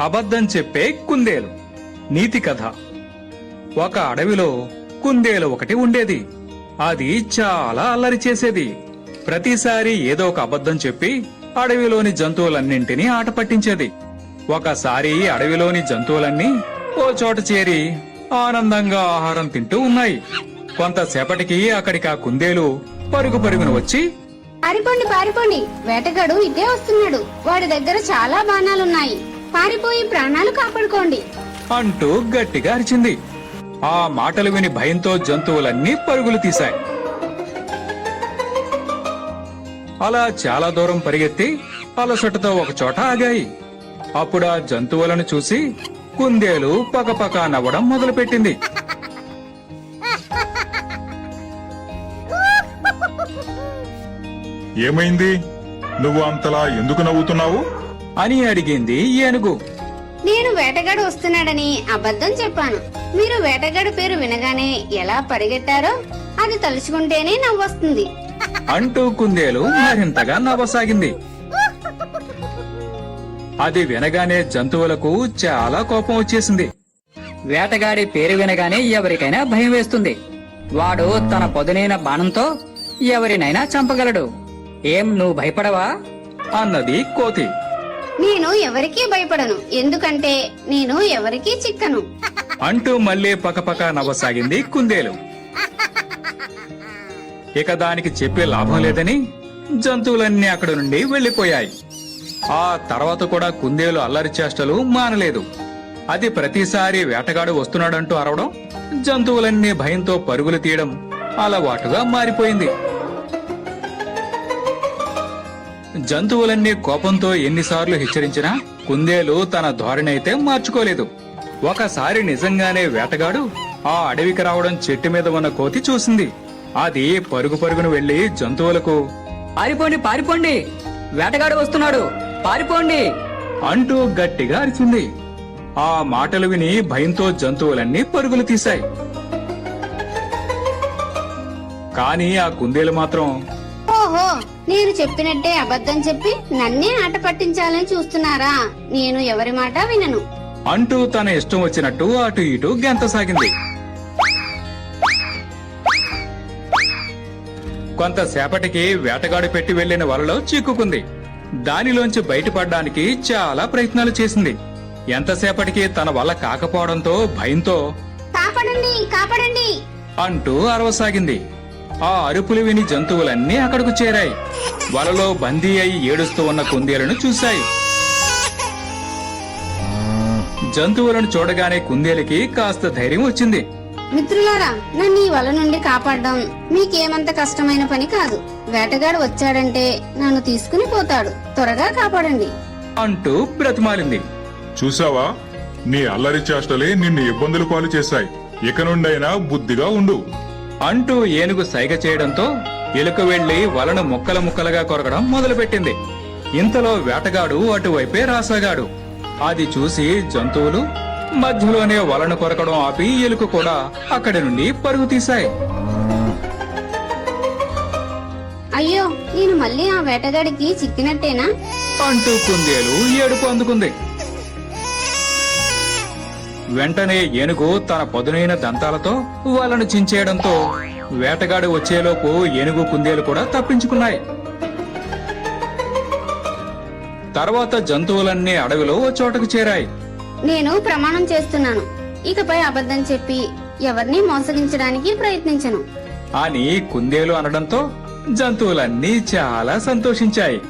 అబద్ధం చెప్పే కుందేలు. నీతి కథ. ఒక అడవిలో కుందేలు ఒకటి ఉండేది. అది చాలా అల్లరి చేసేది. ప్రతిసారి ఏదో ఒక అబద్ధం చెప్పి అడవిలోని జంతువులన్నింటినీ ఆట పట్టించేది. ఒకసారి అడవిలోని జంతువులన్నీ ఓ చోట చేరి ఆనందంగా ఆహారం తింటూ ఉన్నాయి. కొంతసేపటికి అక్కడికి ఆ కుందేలు పరుగు పరుగున వచ్చి, పారిపోండి పారిపోండి, వేటగాడు ఇటే వస్తున్నాడు, వాడి దగ్గర చాలా బాణాలున్నాయి, పారిపోయి ప్రాణాలు కాపాడుకోండి అంటూ గట్టిగా అరిచింది. ఆ మాటలు విని భయంతో జంతువులన్నీ పరుగులు తీశాయి. అలా చాలా దూరం పరిగెత్తి అలసటతో ఒకచోట ఆగాయి. అప్పుడు ఆ జంతువులను చూసి కుందేలు పకపక నవ్వడం మొదలుపెట్టింది. ఏమైంది? నువ్వు అంతలా ఎందుకు నవ్వుతున్నావు అని అడిగింది ఏనుగు. నేను వేటగాడు వస్తున్నాడని అబద్ధం చెప్పాను. మీరు వేటగాడు పేరు వినగానే ఎలా పరిగెట్టారో అది తలుచుకుంటేనే నవ్వొస్తుంది అంటూ కుందేలు మరింతగా నవ్వసాగింది. అది వినగానే జంతువులకు చాలా కోపం వచ్చేసింది. వేటగాడి పేరు వినగానే ఎవరికైనా భయం వేస్తుంది. వాడు తన పదునైన బాణంతో ఎవరినైనా చంపగలడు. ఏం నువ్వు భయపడవా? అన్నది కోతి. నేను ఎవరికీ భయపడను, ఎందుకంటే నేను ఎవరికీ చిక్కను అంటూ మళ్లీ పకపక నవ్వసాగింది కుందేలు. ఇక దానికి చెప్పే లాభం లేదని జంతువులన్నీ అక్కడి నుండి వెళ్లిపోయాయి. ఆ తర్వాత కూడా కుందేలు అల్లరి చేష్టలు మానలేదు. అది ప్రతిసారి వేటగాడు వస్తున్నాడంటూ అరవడం, జంతువులన్నీ భయంతో పరుగులు తీయడం అలవాటుగా మారిపోయింది. జంతువులన్నీ కోపంతో ఎన్నిసార్లు హెచ్చరించినా కుందేలు తన ధోరణి అయితే మార్చుకోలేదు. ఒకసారి నిజంగానే వేటగాడు ఆ అడవికి రావడం చెట్టు మీద ఉన్న కోతి చూసింది. అది పరుగు పరుగును వెళ్లి జంతువులకు, పారిపోండి పారిపోండి, వేటగాడు వస్తున్నాడు, పారిపోండి అంటూ గట్టిగా అరిచింది. ఆ మాటలు విని భయంతో జంతువులన్నీ పరుగులు తీశాయి. కాని ఆ కుందేలు మాత్రం, ఓహో, నేను చెప్పినట్టే అబద్ధం చెప్పి నన్నే ఆట పట్టించాలని చూస్తున్నారా? నేను ఎవరి మాట వినను అంటూ తన ఇష్టం వచ్చినట్టు అటు ఇటు గెంతసాగింది. కొంతసేపటికి వేటగాడు పెట్టి వెళ్లిన వలలో చిక్కుకుంది. దానిలోంచి బయటపడడానికి చాలా ప్రయత్నాలు చేసింది. ఎంతసేపటికి తన వల్ల కాకపోవడంతో భయంతో, కాపాడండి కాపాడండి అంటూ అరవసాగింది. ఆ అరుపులు విని జంతువులన్నీ అక్కడకు చేరాయి. వలలో బందీ అయి ఏడుస్తూ ఉన్న కుందేలను చూశాయి. జంతువులను చూడగానే కుందేలుకి కాస్త ధైర్యం వచ్చింది. మిత్రులారా, నన్ను ఈ వల నుండి కాపాడడం మీకేమంత కష్టమైన పని కాదు. వేటగాడు వచ్చాడంటే నన్ను తీసుకుని పోతాడు, త్వరగా కాపాడండి అంటూ బ్రతిమాలింది. చూసావా, నీ అల్లరి చేష్టలే నిన్ను ఇబ్బందులు పాలు చేశాయి. ఇక నుండైనా బుద్ధిగా ఉండు అంటూ ఏనుగు సైగ చేయడంతో ఎలుక వెళ్లి వలను ముక్కలు ముక్కలుగా కొరకడం మొదలుపెట్టింది. ఇంతలో వేటగాడు అటువైపే రాసాగాడు. అది చూసి జంతువులు మధ్యలోనే వలను కొరకడం ఆపి ఎలుక కూడా అక్కడి నుండి పరుగు తీశాయి. అయ్యో, నేను మళ్ళీ ఆ వేటగాడికి చిక్కినట్టేనా అంటూ కుందేలు ఏడుపు అందుకుంది. వెంటనే ఏనుగు తన పదునైన దంతాలతో వలను చించేయడంతో వేటగాడు వచ్చేలోపు ఏనుగు కుందేలు కూడా తప్పించుకున్నాయి. తర్వాత జంతువులన్నీ అడవిలో ఓ చోటకు చేరాయి. నేను ప్రమాణం చేస్తున్నాను, ఇకపై అబద్ధం చెప్పి ఎవరిని మోసగించడానికి ప్రయత్నించను అని కుందేలు అనడంతో జంతువులన్నీ చాలా సంతోషించాయి.